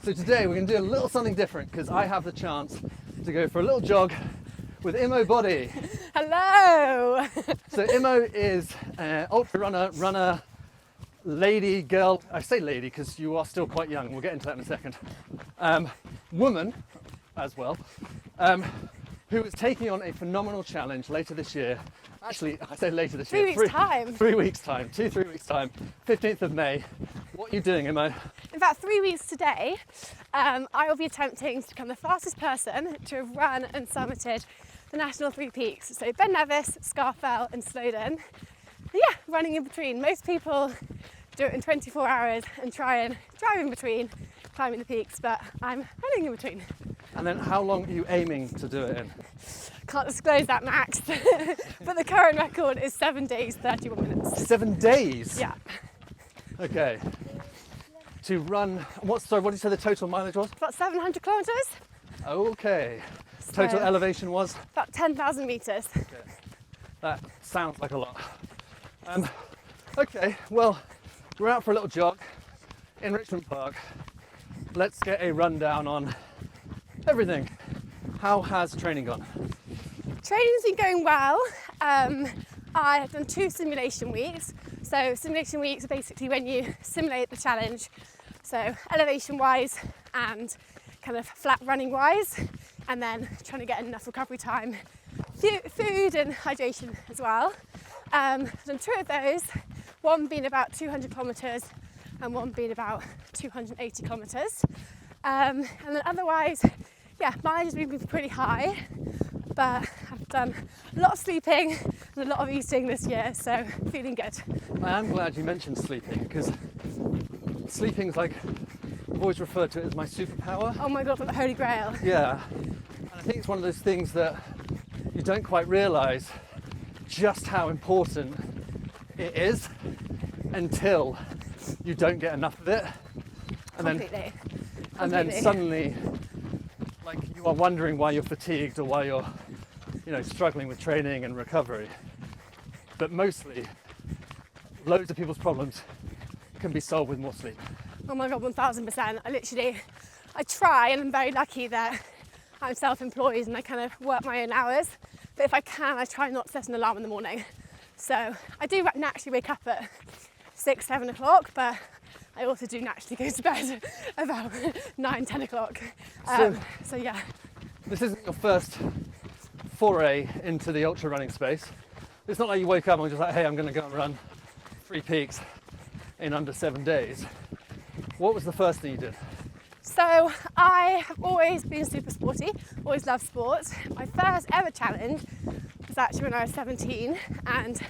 So today we're going to do a little something different because I have the chance to go for a little jog with Imo Boddy. Hello! So Imo is an ultra runner, lady, girl. I say lady because you are still quite young. We'll get into that in a second. Woman as well, who is taking on a phenomenal challenge later this year. Actually, I say later this year. 3 weeks' time. 3 weeks' time. 3 weeks' time. 15th of May. What are you doing, Imo? In fact, 3 weeks today, I will be attempting to become the fastest person to have run and summited the national 3 peaks. So Ben Nevis, Scafell and Snowdon. Yeah, running in between. Most people do it in 24 hours and try and drive in between, climbing the peaks, but I'm running in between. And then how long are you aiming to do it in? Can't disclose that, Max, but the current record is 7 days, 31 minutes. 7 days? Yeah. Okay. To run, what did you say the total mileage was? About 700 kilometres. Okay. Total So, elevation was? about 10,000 metres. Okay. That sounds like a lot. Okay, well, we're out for a little jog in Richmond Park. Let's get a rundown on everything. How has training gone? Training's been going well. I have done 2 simulation weeks. So simulation weeks are basically when you simulate the challenge. So elevation wise and kind of flat running wise, and then trying to get enough recovery time, food and hydration as well. I've done 2 of those, one being about 200 kilometres and one being about 280 kilometres. And then otherwise, yeah, mileage has been pretty high, but I've done a lot of sleeping and a lot of eating this year, so feeling good. I am glad you mentioned sleeping because sleeping is like, I've always referred to it as my superpower. Oh my God, the Holy Grail. Yeah, and I think it's one of those things that you don't quite realise just how important it is until you don't get enough of it. And Completely. then suddenly, like, you are wondering why you're fatigued or why you're, struggling with training and recovery. But mostly, loads of people's problems can be solved with more sleep. Oh my God, 1000%. I try, and I'm very lucky that I'm self-employed and I kind of work my own hours. But if I can, I try not to set an alarm in the morning. So I do naturally wake up at 6, 7 o'clock, but I also do naturally go to bed about 9, 10 o'clock. So yeah. This isn't your first foray into the ultra running space. It's not like you wake up and you're just like, hey, I'm going to go and run 3 peaks in under 7 days. What was the first thing you did? So I have always been super sporty, always loved sports. My first ever challenge was actually when I was 17, and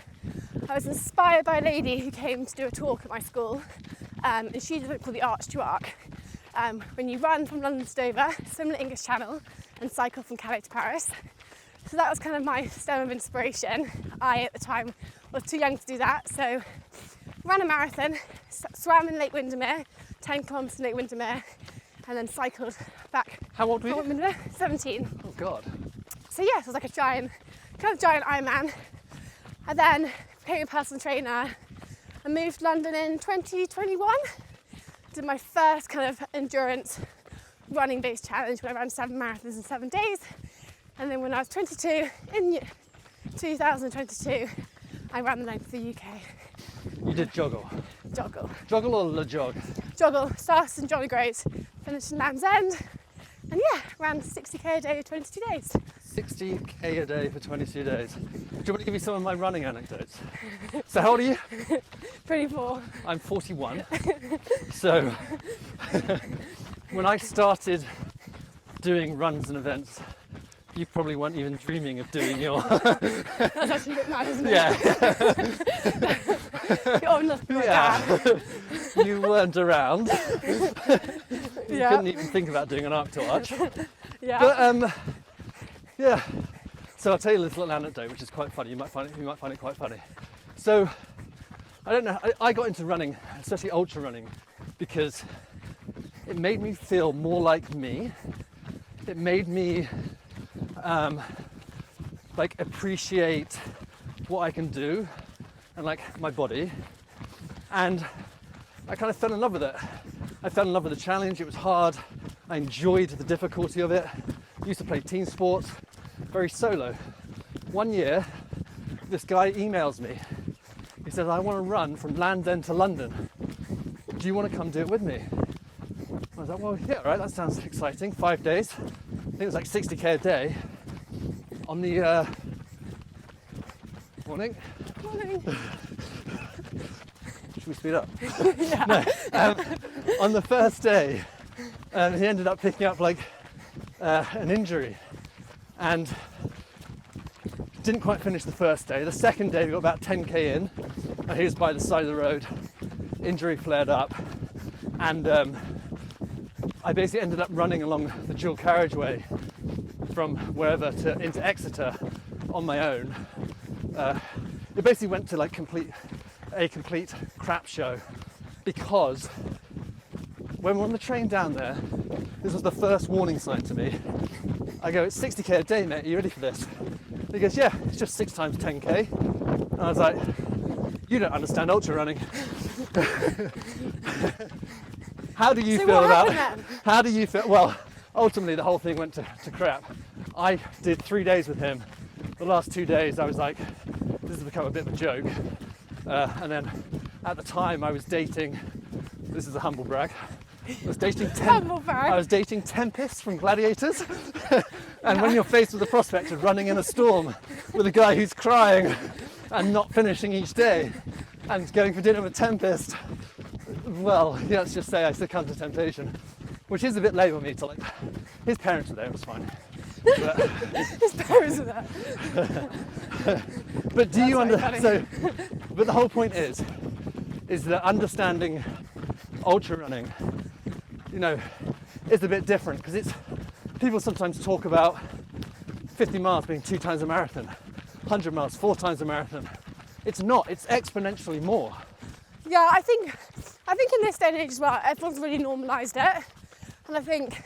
I was inspired by a lady who came to do a talk at my school, and she did something called the Arch to Arc. When you run from London to Dover, swim the English Channel, and cycle from Calais to Paris. So that was kind of my stem of inspiration. I, at the time, was too young to do that, so ran a marathon, swam in Lake Windermere, 10 kilometres in Lake Windermere, and then cycled back. How old were you? Windermere, 17. Oh God. So yeah, it was like a giant Ironman. I then became a personal trainer and moved to London in 2021. Did my first kind of endurance running based challenge when I ran 7 marathons in 7 days. And then when I was 22, in 2022, I ran the length of the UK. You did joggle? Joggle. Joggle or le jog? Joggle, started in Jolly Groat, finished in Land's End, and yeah, ran 60k a day for 22 days. 60k a day for 22 days. Do you want me to give you some of my running anecdotes? So how old are you? Pretty poor. I'm 41. So when I started doing runs and events, you probably weren't even dreaming of doing your... That's actually a bit mad, isn't it? Yeah. You're nothing like that. You weren't around. You Yeah. couldn't even think about doing an arc to arch. Yeah. But yeah. So I'll tell you this little anecdote, which is quite funny. You might find it quite funny. So I don't know. I got into running, especially ultra running, because it made me feel more like me. It made me like appreciate what I can do and like my body, and I kind of fell in love with it. I fell in love with the challenge. It was hard. I enjoyed the difficulty of it. Used to play team sports, very solo. One year, this guy emails me. He says, I want to run from Land's End to London. Do you want to come do it with me? I was like, well, yeah, right, that sounds exciting. 5 days. I think it was like 60k a day. On the morning. Should we speed up? Yeah. No. On the first day, he ended up picking up like an injury and didn't quite finish the first day. The second day, we got about 10k in, and he was by the side of the road. Injury flared up, and I basically ended up running along the dual carriageway from wherever into Exeter on my own. It basically went to like a complete crap show, because when we're on the train down there, this was the first warning sign to me. I go, it's 60k a day, mate, are you ready for this? He goes, yeah, it's just 6 times 10k. And I was like, you don't understand ultra running. How do you feel about it? How do you feel? Well, ultimately the whole thing went to crap. I did 3 days with him. The last 2 days I was like, this has become a bit of a joke. And then at the time I was dating, this is a humble brag, I was dating Tempest from Gladiators. And when you're faced with the prospect of running in a storm with a guy who's crying and not finishing each day and going for dinner with Tempest, well, yeah, let's just say I succumbed to temptation, which is a bit lame of me to like. His parents were there, it was fine. But, His parents are there. but do you understand? But the whole point is that understanding ultra running, you know, is a bit different, because it's, people sometimes talk about 50 miles being 2 times a marathon, 100 miles 4 times a marathon. It's not. It's exponentially more. Yeah, I think in this day and age as well, everyone's really normalised it, and I think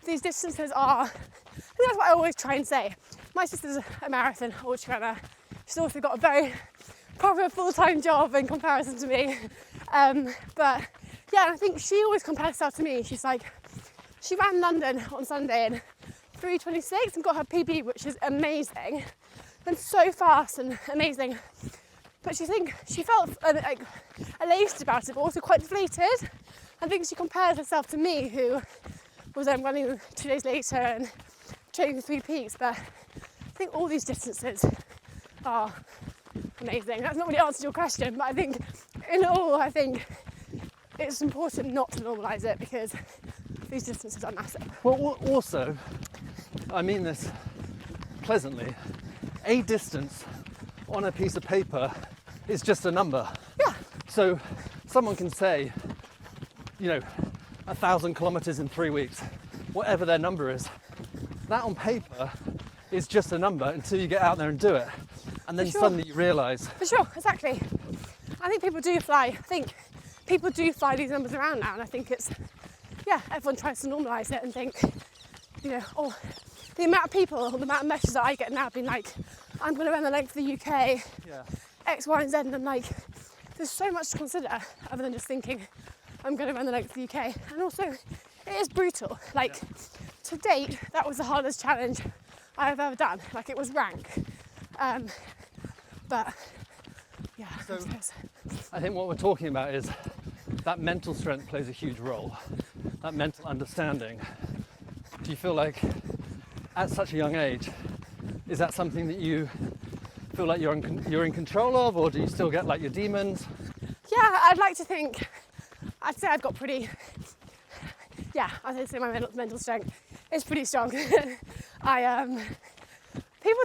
these distances are. I think that's what I always try and say. My sister's a marathon ultra runner. She's also got a very proper full-time job in comparison to me. But yeah, I think she always compares herself to me. She's like, she ran London on Sunday in 3:26 and got her PB, which is amazing and so fast and amazing. But she felt like elate about it, but also quite deflated. I think she compares herself to me, who was then running 2 days later and training for 3 peaks. But I think all these distances are amazing. That's not really answered your question, but I think in all, I think it's important not to normalise it, because these distances are massive. Well, also, I mean this pleasantly, a distance on a piece of paper is just a number. Yeah. So someone can say, you know, 1,000 kilometres in 3 weeks, whatever their number is. That on paper is just a number until you get out there and do it. And then suddenly you realise. For sure, exactly. I think people do fly. I think people do fly these numbers around now, and I think it's, yeah, everyone tries to normalise it and think, you know, oh, the amount of people or the amount of messages that I get now being like, I'm going to run the length of the UK, Yeah. X, Y, and Z, and I'm like, there's so much to consider other than just thinking, I'm going to run the length of the UK. And also, it is brutal. Like, to date, that was the hardest challenge I've ever done. Like, it was rank. But, yeah. So, I think what we're talking about is that mental strength plays a huge role, that mental understanding. Do you feel like at such a young age, is that something that you feel like you're in control of, or do you still get like your demons? Yeah, I'd like to think, I'd say I've got pretty, yeah, I'd say my mental strength is pretty strong. People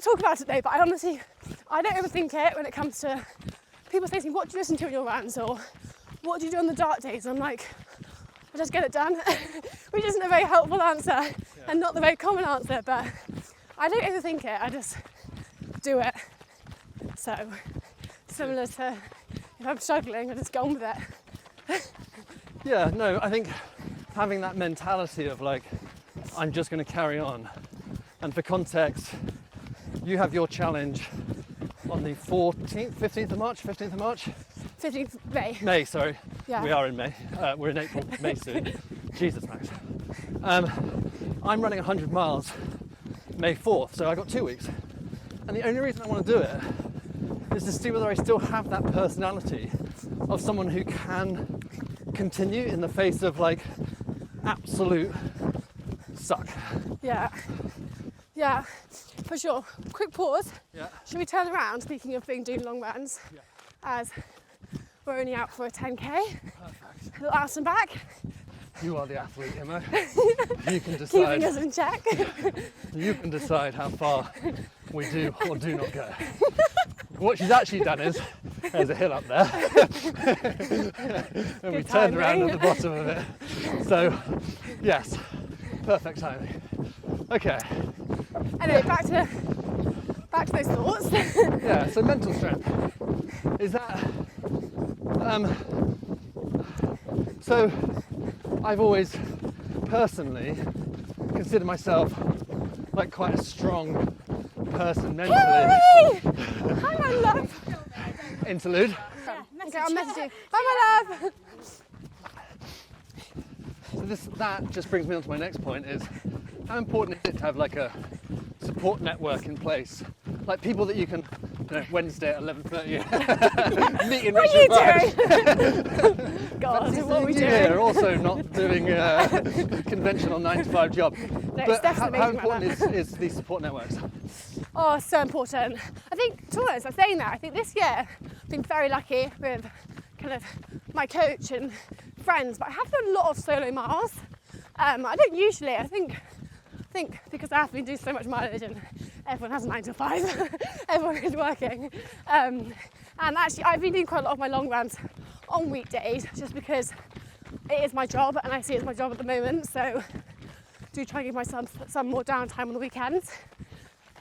talk about it though, but I honestly, I don't overthink it when it comes to people saying to me, what do you listen to in your runs, or what do you do on the dark days? I'm like, I just get it done, which isn't a very helpful answer and not the very common answer, but I don't overthink it, I just do it. So, similar to if I'm struggling, I just get on with it. Yeah, no, I think having that mentality of like, I'm just going to carry on. And for context, you have your challenge on the 15th of March? 15th May. May, sorry. Yeah. We are in May. We're in April, May soon. Jesus, Max. I'm running 100 miles May 4th, so I got 2 weeks. And the only reason I want to do it is to see whether I still have that personality of someone who can continue in the face of like absolute suck. Yeah. Yeah, for sure. Quick pause. Yeah. Should we turn around, speaking of doing long runs, Yeah. as we're only out for a 10k, Perfect. a little out and back, You are the athlete, Imo. You can keeping decide. us in check. You can decide how far we do or do not go. What she's actually done is, there's a hill up there, and we turned around at the bottom of it. So, yes, perfect timing. Okay, Anyway, back to those thoughts. yeah, so mental strength. Is that, so I've always personally considered myself like quite a strong person mentally. Yay! Hi, my love. Interlude. Okay, I'll message you. Hi, my love. So that just brings me on to my next point, is how important is it to have like a support network in place? Like people that you can, Wednesday at 11:30 meet in What are you doing? God, what are we Yeah, doing? also not doing a conventional 9-to-5 job. No, it's But definitely how making my important life. is these support networks? Oh, so important. I think, to be honest, I'm saying that, I think this year I've been very lucky with kind of my coach and friends, but I have done a lot of solo miles. I don't usually, I think because I have been doing so much mileage and everyone has a 9 to 5, everyone is working. And actually I've been doing quite a lot of my long runs on weekdays just because it is my job and I see it's my job at the moment, so do try and give myself some more downtime on the weekends.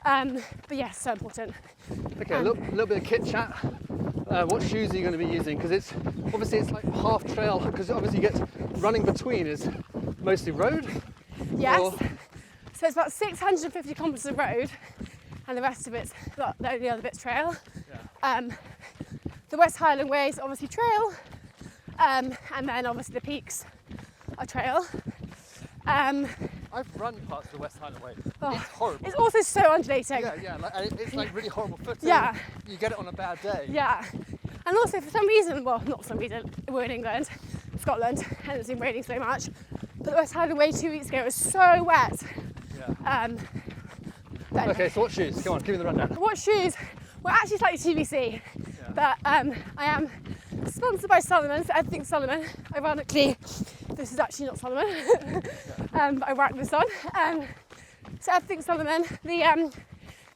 But yes, so important. Okay, a little bit of kit chat. What shoes are you going to be using? Because it's like half trail, because obviously you get running between is mostly road. Yes. Or- So it's about 650 kilometres of road and the rest of it's, well, the only other bit's trail. Yeah. The West Highland Way is obviously trail, and then obviously the peaks are trail. I've run parts of the West Highland Way. Oh, It's horrible. It's also so undulating. Yeah, and it's like really horrible footing. Yeah. You get it on a bad day. Yeah. And also for some reason, well, not for some reason, we're in England, Scotland, and it's been raining so much. But the West Highland Way 2 weeks ago was so wet. Yeah. Then Okay, so what shoes? Come on, give me the rundown. what shoes? Well, actually slightly TBC, but I am sponsored by Solomon, so everything's Solomon. Ironically, this is actually not Solomon, but I worked this on. So everything's Solomon. The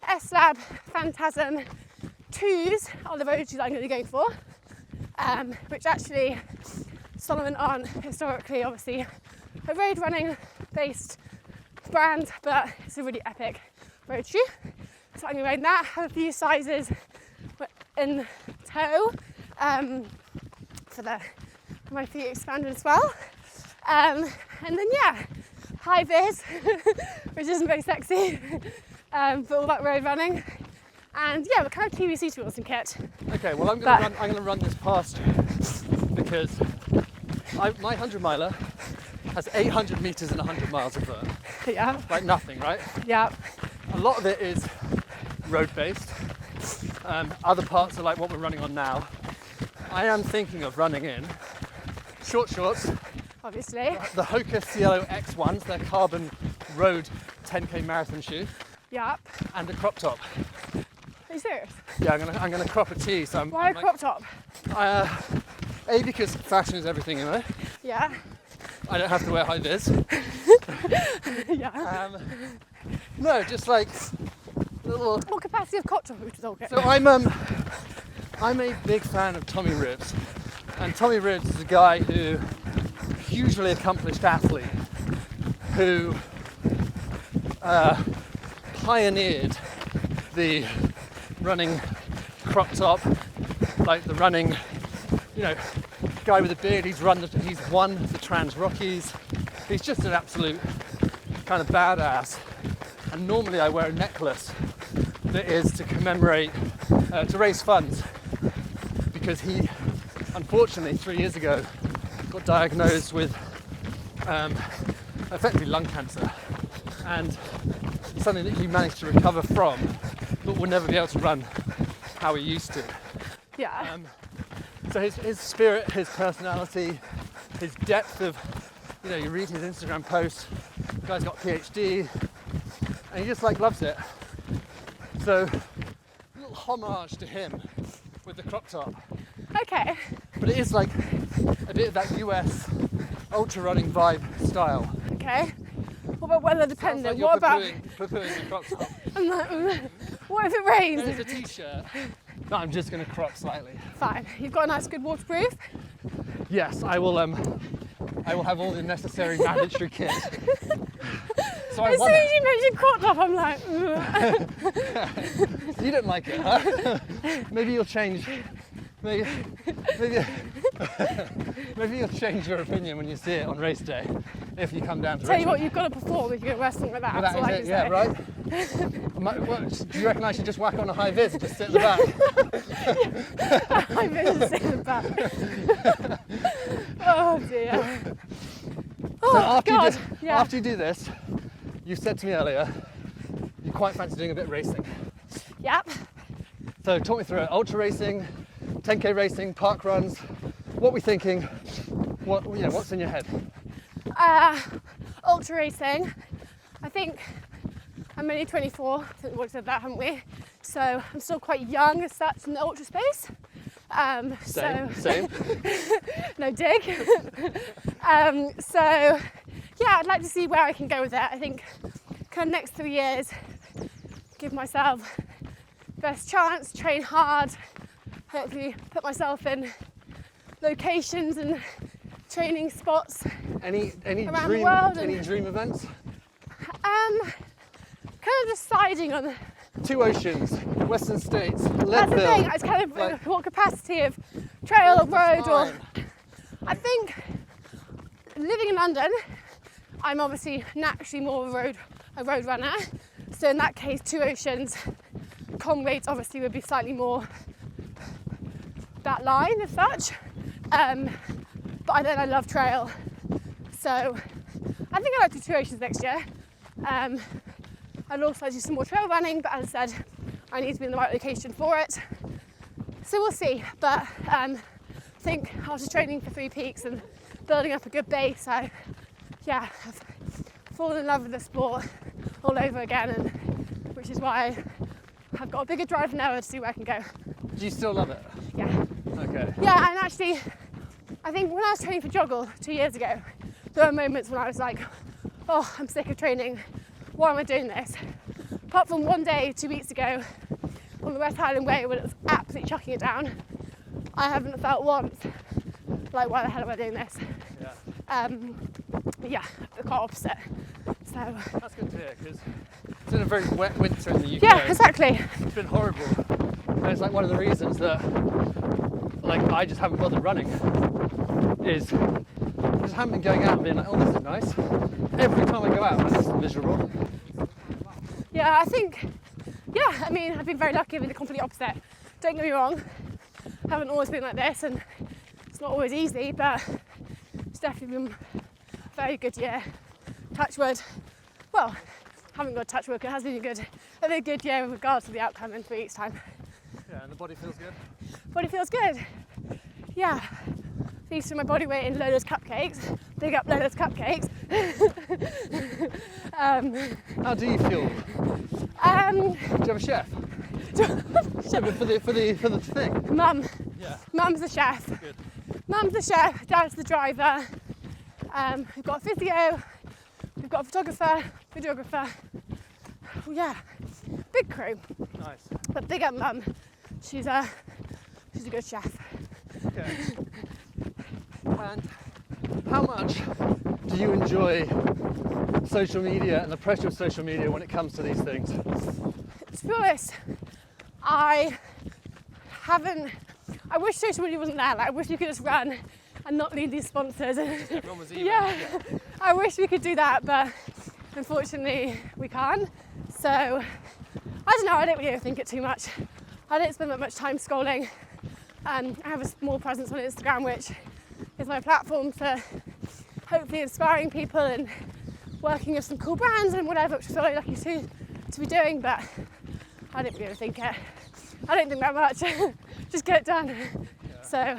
S-Lab Phantasm 2s are the road shoes I'm going to be going for, which actually Solomon aren't historically, obviously, a road running based brand, but it's a really epic road shoe. So I'm going to ride that, have a few sizes in toe for my feet expanded as well. And then yeah, high vis, which isn't very sexy, for all that road running. And yeah, we're kind of TBC tools and kit. Okay, well I'm going to run this past you because my 100 miler has 800 meters and 100 miles of burn. Yeah, Like nothing, right? yeah, A lot of it is road based. Other parts are like what we're running on now. I am thinking of running in short shorts, obviously. the Hoka Cielo X1s, they're carbon road 10k marathon shoe, Yeah. and a crop top. Are you serious? Yeah, I'm gonna crop a tee. So Why a I'm like, crop top? A, because fashion is everything, you know. Yeah. I don't have to wear high vis. Yeah. No, just like little. What capacity of crop top are we talking? So I'm a big fan of Tommy Ribs, and Tommy Ribs is a guy who, hugely accomplished athlete, who pioneered the running crop top, like the running, guy with a beard. He's won the Trans Rockies. He's just an absolute kind of badass. And normally I wear a necklace that is to commemorate, to raise funds, because he, unfortunately, 3 years ago, got diagnosed with effectively lung cancer, and something that he managed to recover from, but will never be able to run how he used to. Yeah. So his spirit, his personality, his depth of, you know, you read his Instagram posts, the guy's got a PhD, and he just like loves it. So, a little homage to him with the crop top. Okay. But it is like a bit of that US ultra running vibe style. Okay. What about weather dependent? Sounds like What about? poo-pooing the crop top. I'm like, what if it rains? There's a t-shirt. No, I'm just going to crop slightly. Fine. You've got a nice, good waterproof. Yes, I will have all the necessary mandatory kit. So As soon as you mentioned crop top, I'm like, You don't like it, huh? Maybe you'll change. Maybe you'll change your opinion when you see it on race day, if you come down to tell you what, Richmond. you've got to perform if you're going to wear something like that. Well, That's all I that can is it, yeah, say. right? Do you reckon I should just whack on a high vis and just sit in the back? I'm going to sit in the back. Oh dear. Oh So after God. after you do this, you said to me earlier, you quite fancy doing a bit of racing. Yep. So talk me through it. Ultra racing, 10k racing, park runs. What are we thinking? What's in your head? Ultra racing. I think I'm only 24. I think we've said that, haven't we? So I'm still quite young as such in the ultra space. Same. No dig. So yeah, I'd like to see where I can go with it. I think kind of next 3 years, give myself best chance, train hard, hopefully put myself in locations and training spots Any around dream the world. any dream events? Kind of deciding on. Two Oceans, Western States, That's the Leadville. thing. It's kind of like- what capacity of trail or road or. Fine. I think living in London, I'm obviously naturally more of a road runner. So in that case, Two Oceans, Comrades obviously would be slightly more that line as such. But then I love trail. So I think I'd like to do Two Oceans next year. I'd also like to do some more trail running, but as I said, I need to be in the right location for it. So we'll see. But I think after training for 3 peaks and building up a good base, I've fallen in love with the sport all over again, and which is why I've got a bigger drive than ever to see where I can go. Do you still love it? Yeah. Okay. Yeah, and actually, I think when I was training for Joggle 2 years ago, there were moments when I was like, oh, I'm sick of training. Why am I doing this? Apart from one day 2 weeks ago on the West Highland Way when it was absolutely chucking it down, I haven't felt once like, why the hell am I doing this? Yeah. The quite opposite. So That's good to hear, because it's been a very wet winter in the UK. yeah, exactly. It's been horrible. And it's like one of the reasons that I just haven't bothered running is I just haven't been going out and being like, oh, this is nice. Every time I go out, it's miserable. Yeah, I think, I mean, I've been very lucky with the complete opposite. Don't get me wrong, I haven't always been like this, and it's not always easy, but it's definitely been a very good year. Touch wood. Well, haven't got touch wood, it has been a very good year with regards to the outcome in 3 weeks' time. Yeah, and the body feels good. Body feels good. Yeah. Feasting my body weight in Lola's cupcakes. Big up Lola's cupcakes. How do you feel? Do you have a chef? For the thing. Mum. Yeah. Mum's the chef. Good. Mum's the chef, Dad's the driver. We've got a physio, we've got a photographer, videographer. Yeah, big crew. Nice. But big up Mum. She's a good chef. Okay. And how much do you enjoy social media and the pressure of social media when it comes to these things? To be honest, I wish social media wasn't there. Like, I wish we could just run and not need these sponsors. Everyone was even. Yeah, I wish we could do that, but unfortunately we can't. So, I don't know, I don't really overthink it too much. I don't spend that much time scrolling. I have a small presence on Instagram, which is my platform for hopefully inspiring people and working with some cool brands and whatever, which I feel really lucky to be doing, but I don't really think it. I don't think that much. Just get it done. Yeah. So,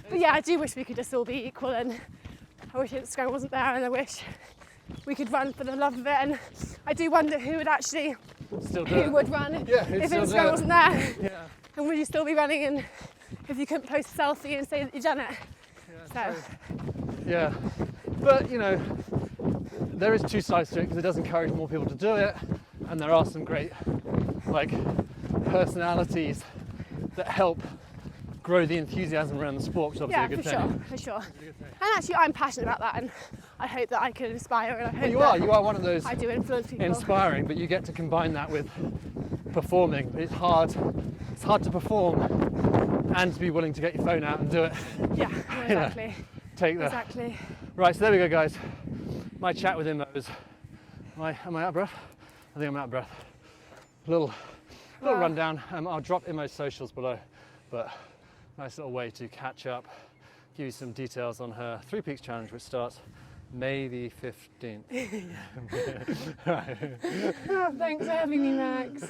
but yeah, I do wish we could just all be equal, and I wish Instagram wasn't there, and I wish we could run for the love of it. And I do wonder who would actually would run if Instagram wasn't there. Yeah. And would you still be running, and if you couldn't post a selfie and say that you've done it? Yeah. So. Yeah, but you know, there is two sides to it, because it does encourage more people to do it, and there are some great like personalities that help grow the enthusiasm around the sport, which is obviously a good thing. For sure. And actually, I'm passionate about that, and I hope that I can inspire. And I hope you are one of those. I do influence people. Inspiring, but you get to combine that with performing. It's hard to perform and to be willing to get your phone out and do it. Yeah, exactly. Take that. Exactly. Right, so there we go, guys. My chat with Imo was. Am I out of breath? I think I'm out of breath. Little rundown. I'll drop Imo's socials below, but nice little way to catch up, give you some details on her 3 Peaks Challenge, which starts May the 15th. Thanks for having me, Max.